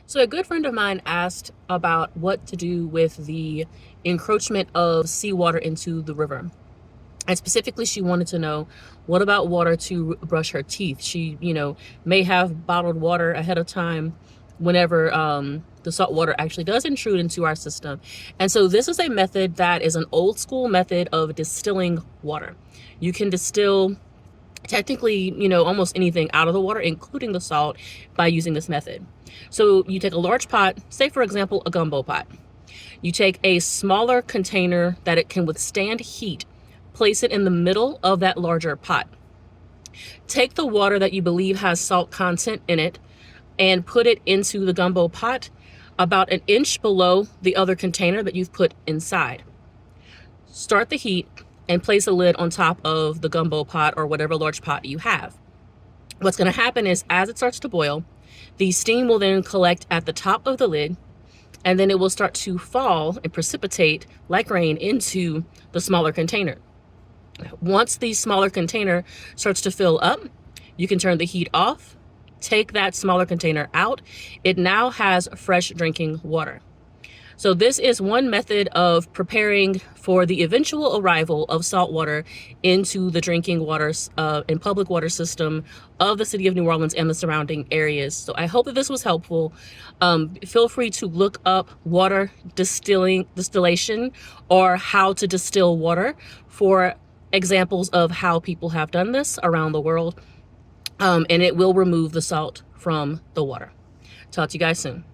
So a good friend of mine asked about what to do with the encroachment of seawater into the river. And specifically, she wanted to know, what about water to brush her teeth? She, may have bottled water ahead of time whenever the salt water actually does intrude into our system. And so this is a method that is an old school method of distilling water. You can distill technically, almost anything out of the water, including the salt, by using this method. So you take a large pot, say for example, a gumbo pot. You take a smaller container that it can withstand heat, place it in the middle of that larger pot. Take the water that you believe has salt content in it and put it into the gumbo pot about an inch below the other container that you've put inside. Start the heat and place a lid on top of the gumbo pot or whatever large pot you have. What's going to happen is, as it starts to boil, the steam will then collect at the top of the lid, and then it will start to fall and precipitate like rain into the smaller container. Once the smaller container starts to fill up, you can turn the heat off, take that smaller container out. It now has fresh drinking water. So this is one method of preparing for the eventual arrival of salt water into the drinking water and public water system of the city of New Orleans and the surrounding areas. So I hope that this was helpful. Feel free to look up water distillation or how to distill water for examples of how people have done this around the world. And it will remove the salt from the water. Talk to you guys soon.